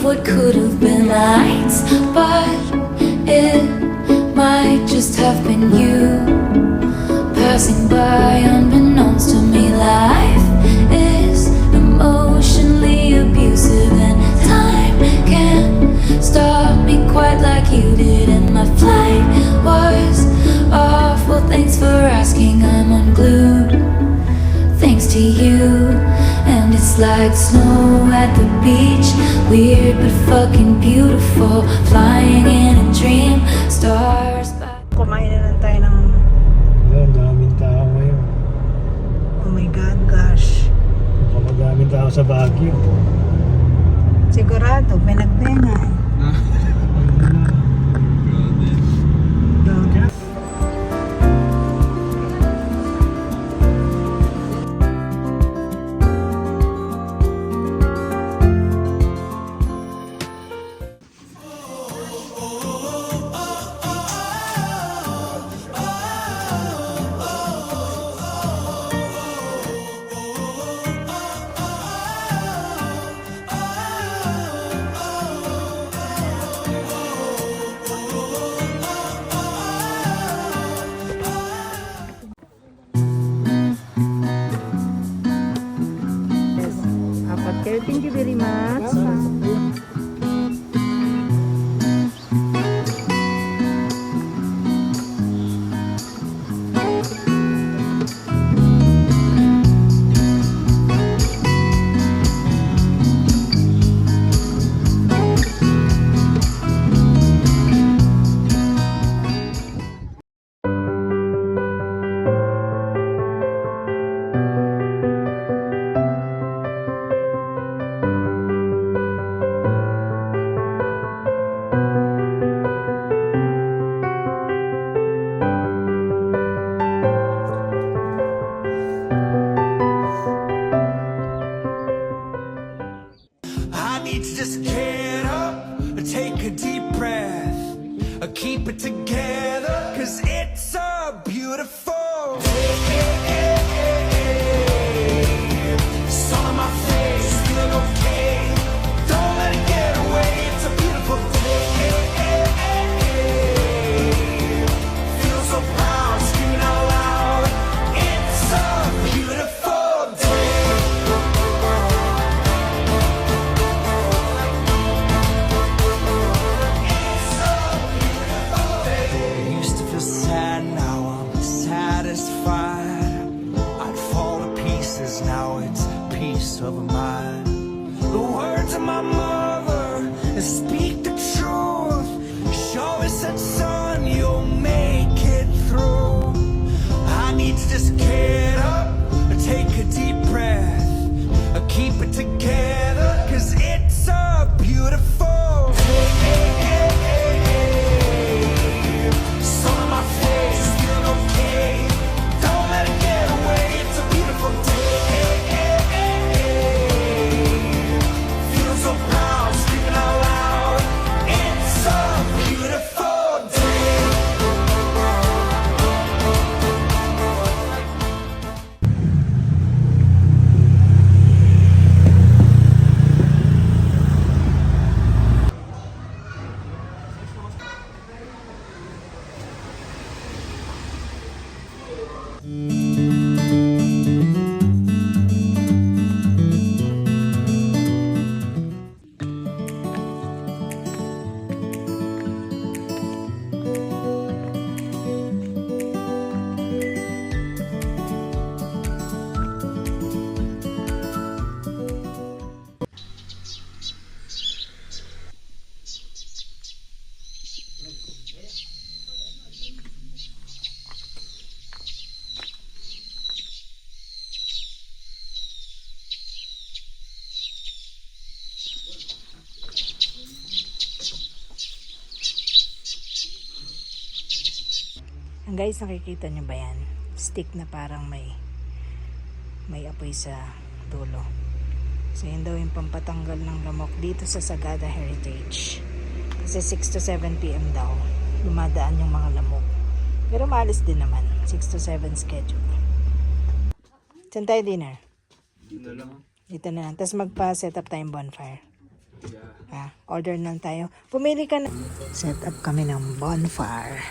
what could have been lights, but it might just have been you passing by unbeknownst to me. Life is emotionally abusive, and time can't stop me quite like you did. And my flight was awful, thanks for asking. I'm unglued thanks to you. And it's like snow at the beach, weird but fucking beautiful, flying in a dream, stars by... Kumain na lang tayo ng... Ang daming tao ngayon. Oh my God, gosh. Mukhang madaming tao sa Baguio. Sigurado, may nagbenga eh. Thank you very much. Just get up, take a deep breath, keep it together, cause it's a beautiful day. Sun on my face, feeling okay, don't let it get away, it's a beautiful day. Feel so proud, screaming out loud, it's a beautiful day. Sad, now I'm satisfied. I'd fall to pieces, now it's peace of mind. The words of my mother speak the truth. Show us that, son, you'll make it through. I need to just get up, take a deep breath, keep it together, cause it's a beautiful day. Guys, nakikita nyo ba yan? Stick na parang may apoy sa dulo. So yun daw yung pampatanggal ng lamok dito sa Sagada Heritage. Kasi 6 to 7 PM daw dumadaan yung mga lamok. Pero maalis din naman, 6 to 7 schedule. Saan tayo dinner? Dito lang. Dito na lang. Tapos magpa-set up tayong bonfire. Yeah. Order na tayo. Pumili ka na. Set up kami ng bonfire.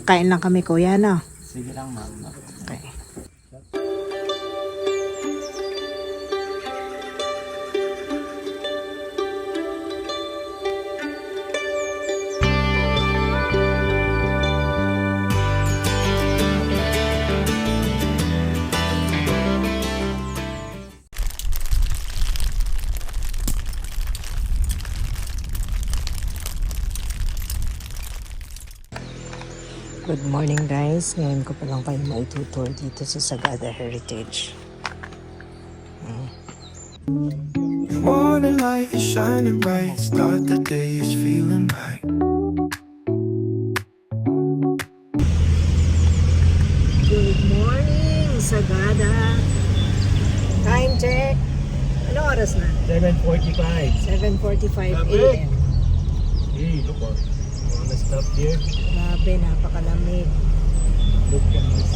Kain lang kami, kuya, no? Sige lang, ma'am. Okay. Good morning, guys. Ngayon ko pa lang kayo maitutour dito sa Sagada Heritage. Morning light is shining bright. Start the day is feeling right. Good morning, Sagada. Time check. Ano oras na? 7:45. 7:45 a.m. Hey, look on. Wanna stop here? Grabe, napakalamig. Look at this.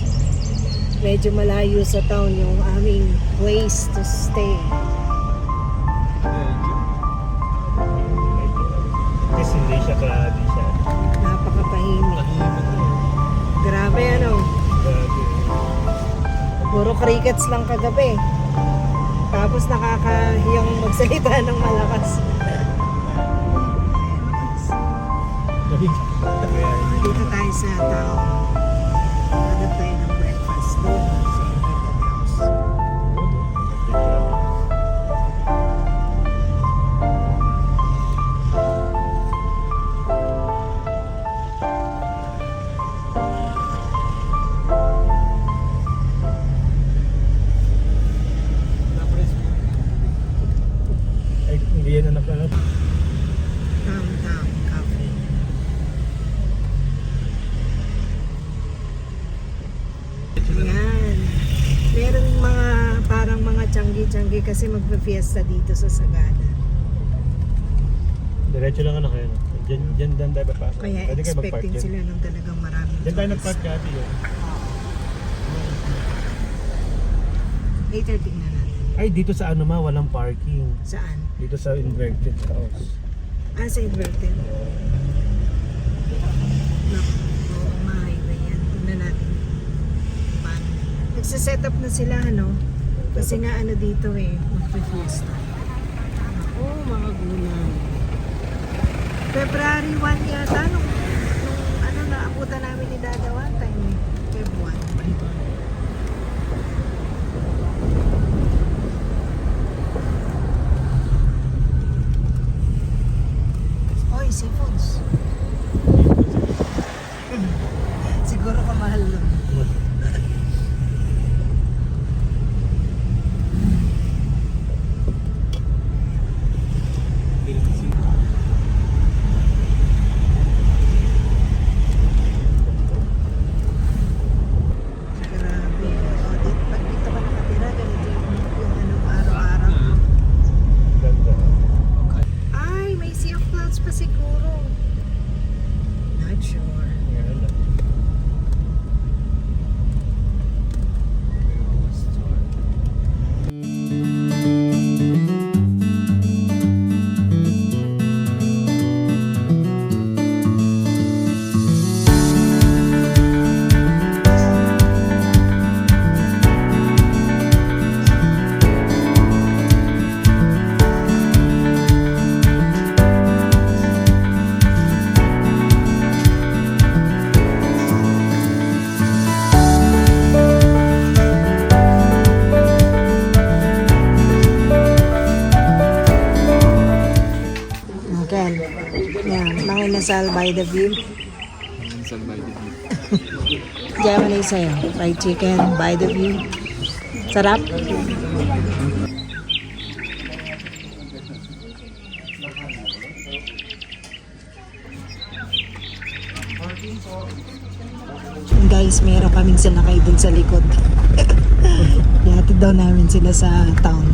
Medyo malayo sa town yung aming place to stay. Kasi hindi siya grabe siya. Napakatahimik. Grabe, ano? Grabe. Puro crickets lang kagabi. Tapos nakakahiyang magsalita ng malakas. Dito tayo sa town. Hanap tayo ng breakfast doon sa Independent House. Ay, hindi yan na nakahanap. Downtown Cafe. Yan. Meron mga parang mga tiyanggi-tiyanggi kasi magpa-fiesta dito sa Sagada. Diretso lang ano kayo. Diyan tayo papasok. Kaya Pwede kayo mag-park expecting dyan. sila ng talagang maraming Diyan tayo tourists. nag-park dati yun. Later tingnan natin. Ay, dito sa ano ma, walang parking. Saan? Dito sa inverted house. Sa inverted. Naku, oo, ma-highway yan. Tingnan natin. Paano? Nagsiset up na sila, ano? Kasi nga ano dito magpa-fiesta. Oo, mga gulay. February 1 yata, nung ano naabutan namin ni Dada one time February 1. Oy, seafoods. Siguro kamahal lang. Grabe. Pag dito ka nakatira, ganito yung anong araw-araw. Ganda. Ay, may sea of clouds pa siguro. Not sure. Ngayon lang. Okay. Yan, mga inasal by the view. Diyan mo sa'yo. Fried chicken by the view. Sarap. Guys, meron kaming sinakay dun sa likod. Ihatid daw namin sila sa town.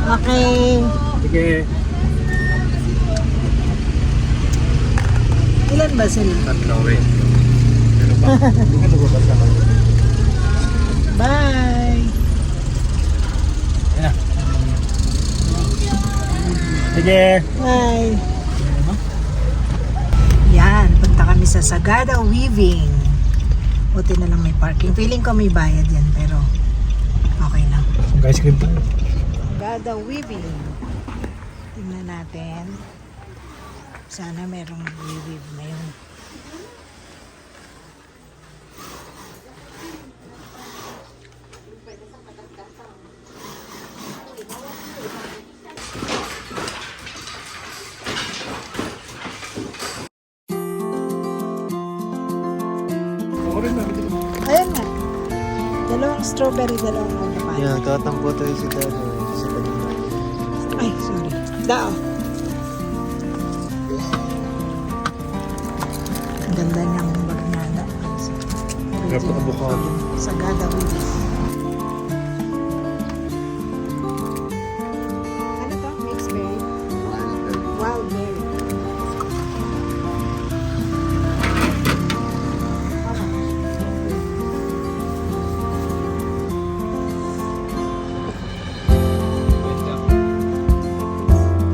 Okay. Sige. Ilan ba sila? Tatlo rin. Ano pa? Hindi ka nagubas na kayo. Bye! Ayan na. Sige. Hi. Yan, punta kami sa Sagada Weaving. Buti na lang may parking. Feeling ko may bayad yan, pero okay na. Guys, cream tayo. Sagada Weaving. Tingnan natin. Sana merong weave ngayon. Ako rin na. Ayan nga. Dalawang strawberry, dalawang avocado. Yan, katampo tayo si Dado. Sa kanila. Ay, sorry. Dao. Ang ganda niyang bagnada. Dapat avocado. Sagada Weaving. Ano to? Mixed berry? Wild berry.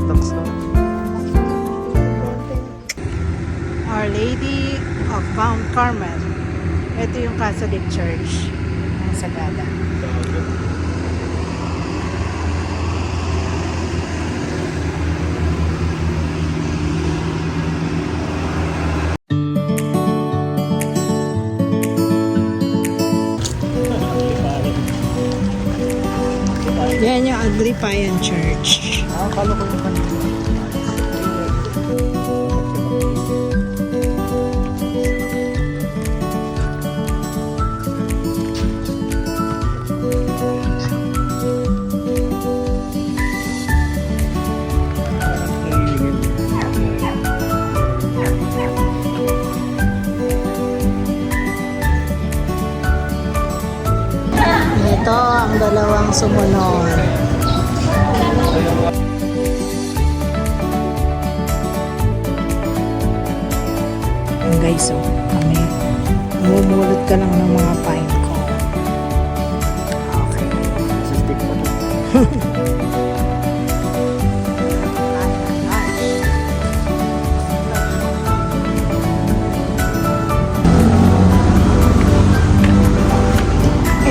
Taks naman. Our Lady of Mount Carmel. Ito yung Catholic Church ng Sagada. Yan yung Agripayan Church. Kalo ko yung kanila. Ito ang dalawang sumunod. Ang guys, oh, kami mumulot ka lang ng mga pine ko. Okay. Sa stick pa to.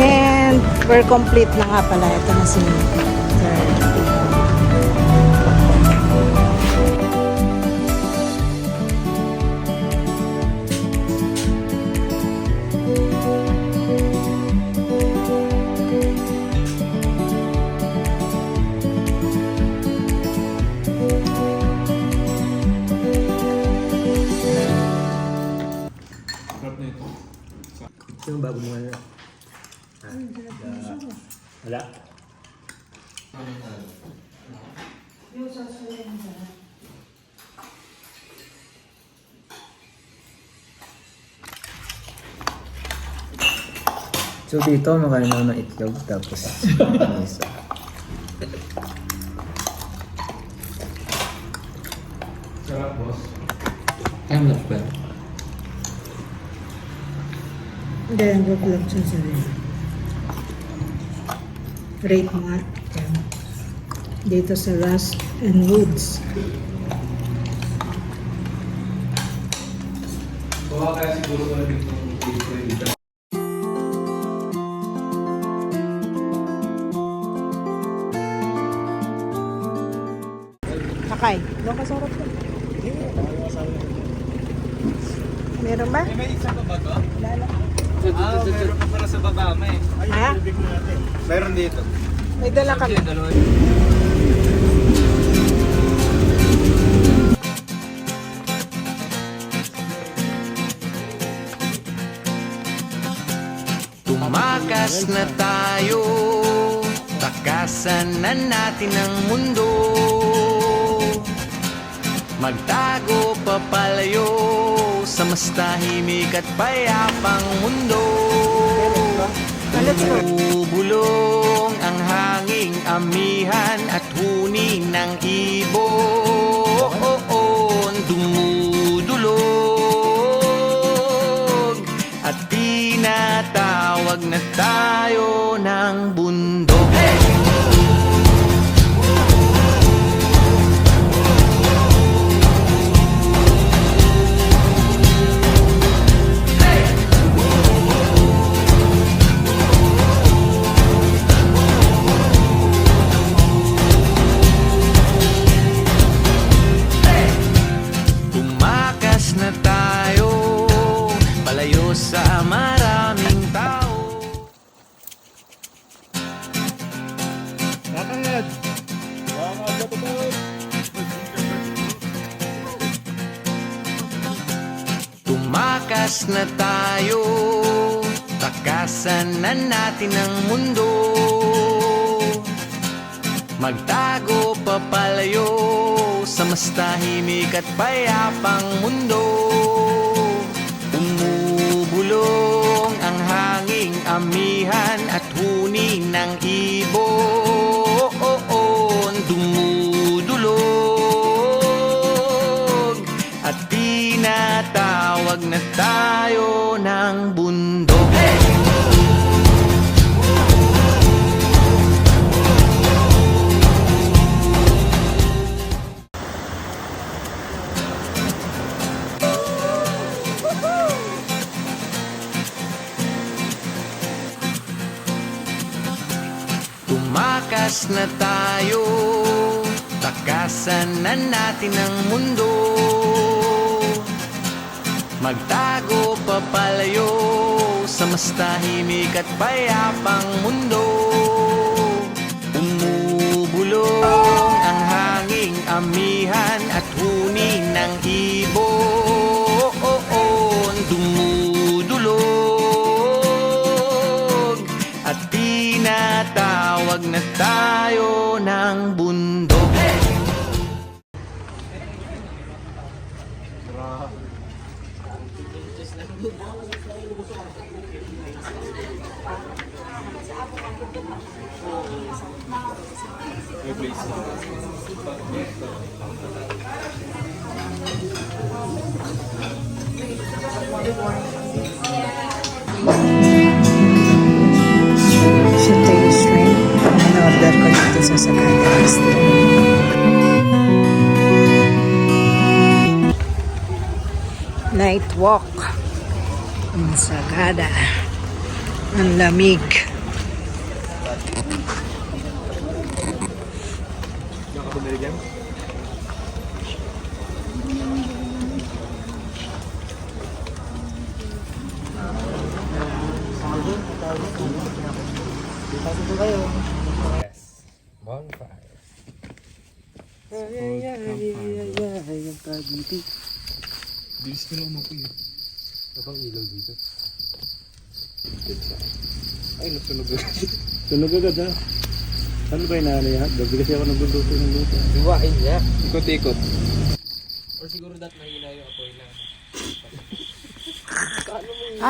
And we're complete na nga pala. Ito na si Sir. Yung bago mo na. Wala. So dito, makain ako ng itlog, tapos isa. Sarap, boss. Time lapse ba? Hindi, ang vlog siya sa rin. Rate mo nga. Yan. Dito sa Rust and Woods. Baka kaya siguro ko na dito. Sakay. Doon ka sarap ko. Meron ba? May isa pa ba to? Lala. Meron pa para sa baba, may. Ha? Meron dito. May dala kami. Tumakas na tayo, takasan na natin ang mundo. Magtago papalayo sa mas tahimik at payapang mundo. Let's go. Bubulong ang hanging amihan at huni ng ibon. Dumudulog at tinatawag na tayo ng bundok. Lakad! Lakad na totoo! Tumakas na tayo, takasan na natin ang mundo. Magtago papalayo sa mas tahimik at payapang mundo. Umubulong ang hanging amihan at huni ng ibon. Dumudulog at tinatawag na tayo ng bundok. Tumakas na tayo, takasan na natin ang mundo. Magtago papalayo sa mas tahimik at payapang mundo. Umubulong ang hanging amihan at huni ng ibon. Dumudulog at tinatawag na tayo ng bundok. Sa tail string, in-order ko dito sa Sagada Restaurant. Night walk in Sagada. Ang lamig. Bonfire. Bilis ko lang umapoy. Abang ilaw dito. Ay, nasunog agad. Sunog agad ha. Ano ba yung nanay ha? Gabi kasi ako nagluluto ng luto. Iwain niya. Ikot-ikot. Or siguro dat mahina yung apoy na.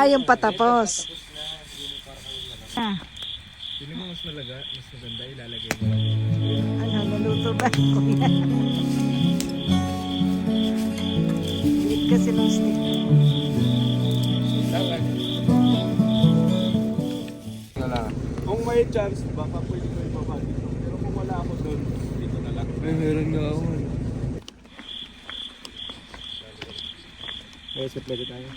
Yung patapos. Sino mo mas malaga? Mas maganda ilalagay mo. Ano, naluto ba? Kuya? Hit kasi ng stick. Kung may chance, baka pwede ko yung mamahal dito. Pero kung wala ako doon, dito na lang. Ay, meron nga ako. Okay, set pwede tayo.